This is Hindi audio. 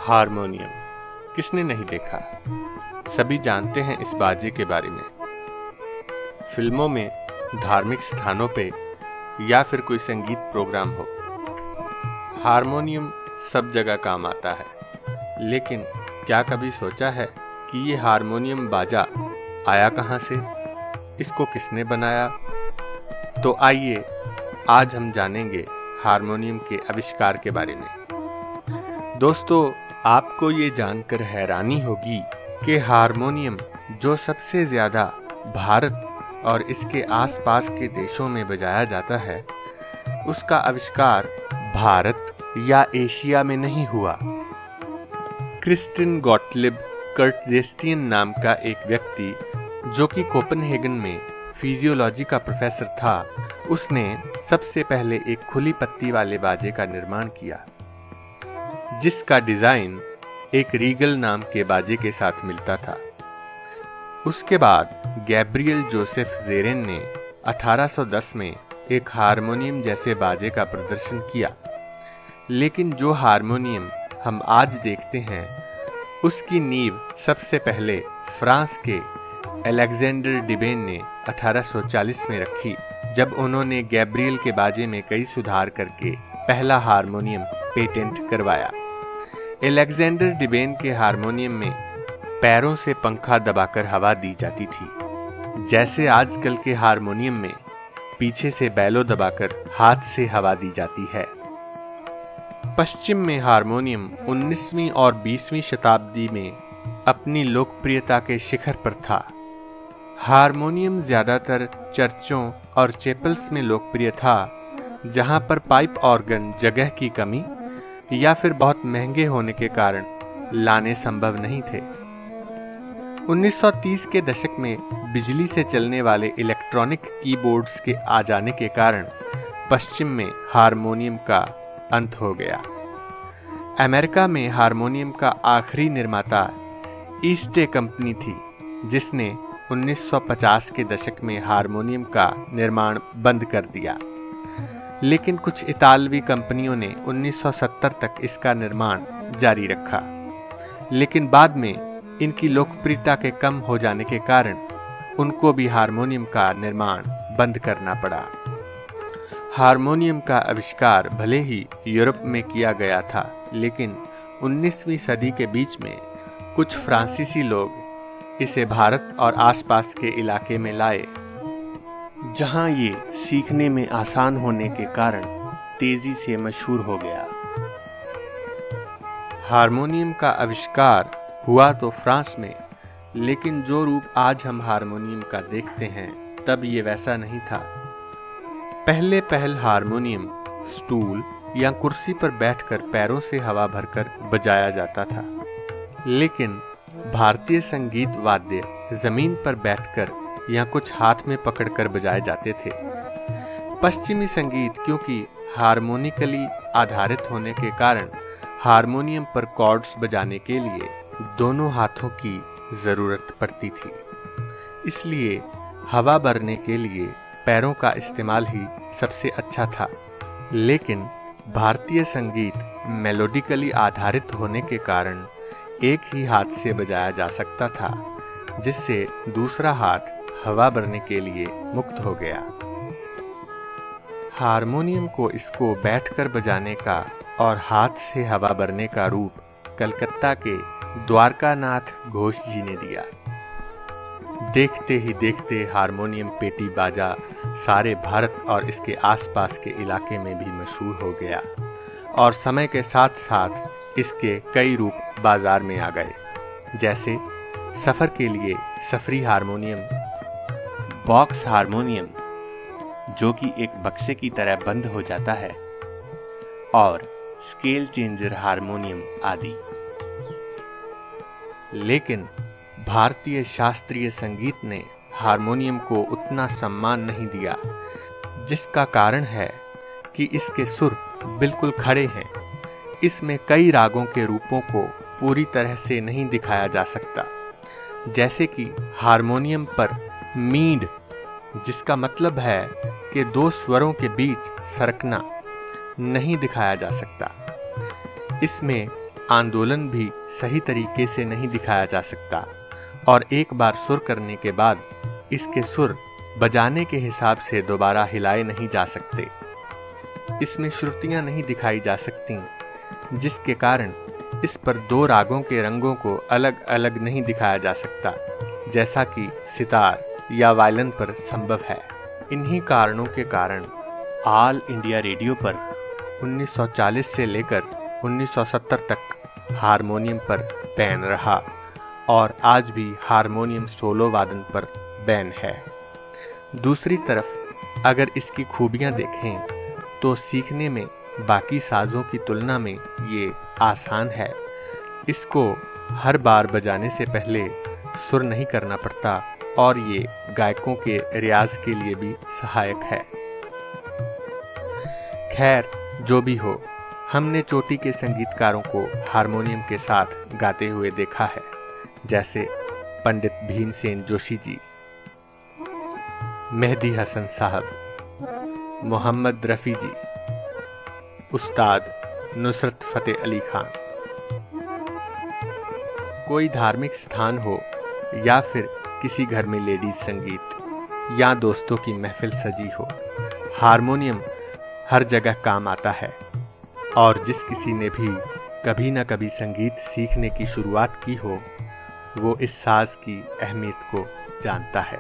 हारमोनियम किसने नहीं देखा। सभी जानते हैं इस बाजे के बारे में। फिल्मों में, धार्मिक स्थानों पे या फिर कोई संगीत प्रोग्राम हो, हारमोनियम सब जगह काम आता है। लेकिन क्या कभी सोचा है कि ये हारमोनियम बाजा आया कहाँ से, इसको किसने बनाया? तो आइए आज हम जानेंगे हारमोनियम के आविष्कार के बारे में। दोस्तों, आपको ये जानकर हैरानी होगी कि हारमोनियम जो सबसे ज़्यादा भारत और इसके आसपास के देशों में बजाया जाता है, उसका आविष्कार भारत या एशिया में नहीं हुआ। क्रिस्टिन गॉटलिब कर्टजेस्टियन नाम का एक व्यक्ति, जो कि कोपेनहेगन में फिजियोलॉजी का प्रोफेसर था, उसने सबसे पहले एक खुली पत्ती वाले बाजे का निर्माण किया, जिसका डिज़ाइन एक रीगल नाम के बाजे के साथ मिलता था। उसके बाद गैब्रियल जोसेफ ज़ेरेन ने 1810 में एक हारमोनियम जैसे बाजे का प्रदर्शन किया। लेकिन जो हारमोनियम हम आज देखते हैं, उसकी नींव सबसे पहले फ्रांस के अलेक्जेंडर डिबेन ने 1840 में रखी, जब उन्होंने गैब्रियल के बाजे में कई सुधार करके पहला हारमोनियम पेटेंट करवाया। अलेक्जेंडर डिबेन के हारमोनियम में पैरों से पंखा दबाकर हवा दी जाती थी, जैसे आजकल के हारमोनियम में पीछे से बैलो दबाकर हाथ से हवा दी जाती है। पश्चिम में हारमोनियम 19वीं और 20वीं शताब्दी में अपनी लोकप्रियता के शिखर पर था। हारमोनियम ज़्यादातर चर्चों और चैपल्स में लोकप्रिय था, जहां पर पाइप ऑर्गन जगह की कमी या फिर बहुत महंगे होने के कारण लाने संभव नहीं थे। 1930 के दशक में बिजली से चलने वाले इलेक्ट्रॉनिक कीबोर्ड्स के आ जाने के कारण पश्चिम में हारमोनियम का अंत हो गया। अमेरिका में हारमोनियम का आखिरी निर्माता ईस्ट कंपनी थी, जिसने 1950 के दशक में हारमोनियम का निर्माण बंद कर दिया। लेकिन कुछ इतालवी कंपनियों ने 1970 तक इसका निर्माण जारी रखा, लेकिन बाद में इनकी लोकप्रियता के कम हो जाने के कारण उनको भी हारमोनियम का निर्माण बंद करना पड़ा। हारमोनियम का आविष्कार भले ही यूरोप में किया गया था, लेकिन 19वीं सदी के बीच में कुछ फ्रांसीसी लोग इसे भारत और आसपास के इलाके में लाए, जहां ये सीखने में आसान होने के कारण तेजी से मशहूर हो गया। हारमोनियम का आविष्कार हुआ तो फ्रांस में, लेकिन जो रूप आज हम हारमोनियम का देखते हैं, तब ये वैसा नहीं था। पहले हारमोनियम स्टूल या कुर्सी पर बैठकर पैरों से हवा भरकर बजाया जाता था, लेकिन भारतीय संगीत वाद्य जमीन पर बैठकर या कुछ हाथ में पकड़कर बजाए जाते थे। पश्चिमी संगीत क्योंकि हारमोनिकली आधारित होने के कारण हारमोनियम पर कॉर्ड्स बजाने के लिए दोनों हाथों की ज़रूरत पड़ती थी, इसलिए हवा भरने के लिए पैरों का इस्तेमाल ही सबसे अच्छा था। लेकिन भारतीय संगीत मेलोडिकली आधारित होने के कारण एक ही हाथ से बजाया जा सकता था, जिससे दूसरा हाथ हवा भरने के लिए मुक्त हो गया। हारमोनियम को इसको बैठकर बजाने का और हाथ से हवा भरने का रूप कलकत्ता के द्वारकानाथ घोष जी ने दिया। देखते ही देखते हारमोनियम पेटी बाजा सारे भारत और इसके आसपास के इलाके में भी मशहूर हो गया, और समय के साथ साथ इसके कई रूप बाजार में आ गए, जैसे सफ़र के लिए सफरी हारमोनियम, बॉक्स हारमोनियम जो कि एक बक्से की तरह बंद हो जाता है, और स्केल चेंजर हारमोनियम आदि। लेकिन भारतीय शास्त्रीय संगीत ने हारमोनियम को उतना सम्मान नहीं दिया, जिसका कारण है कि इसके सुर बिल्कुल खड़े हैं। इसमें कई रागों के रूपों को पूरी तरह से नहीं दिखाया जा सकता, जैसे कि हारमोनियम पर मींड, जिसका मतलब है कि दो स्वरों के बीच सरकना, नहीं दिखाया जा सकता। इसमें आंदोलन भी सही तरीके से नहीं दिखाया जा सकता और एक बार सुर करने के बाद इसके सुर बजाने के हिसाब से दोबारा हिलाए नहीं जा सकते। इसमें श्रुतियां नहीं दिखाई जा सकती, जिसके कारण इस पर दो रागों के रंगों को अलग अलग नहीं दिखाया जा सकता, जैसा कि सितार या वायलिन पर संभव है। इन्हीं कारणों के कारण ऑल इंडिया रेडियो पर 1940 से लेकर 1970 तक हारमोनियम पर बैन रहा और आज भी हारमोनियम सोलो वादन पर बैन है। दूसरी तरफ अगर इसकी खूबियां देखें तो सीखने में बाकी साजों की तुलना में ये आसान है। इसको हर बार बजाने से पहले सुर नहीं करना पड़ता और ये गायकों के रियाज के लिए भी सहायक है। खैर, जो भी हो, हमने चोटी के संगीतकारों को हारमोनियम के साथ गाते हुए देखा है, जैसे पंडित भीमसेन जोशी जी, मेहदी हसन साहब, मोहम्मद रफ़ी जी, उस्ताद नुसरत फ़तेह अली खान। कोई धार्मिक स्थान हो या फिर किसी घर में लेडीज संगीत या दोस्तों की महफिल सजी हो, हारमोनियम हर जगह काम आता है और जिस किसी ने भी कभी न कभी संगीत सीखने की शुरुआत की हो, वो इस साज की अहमियत को जानता है।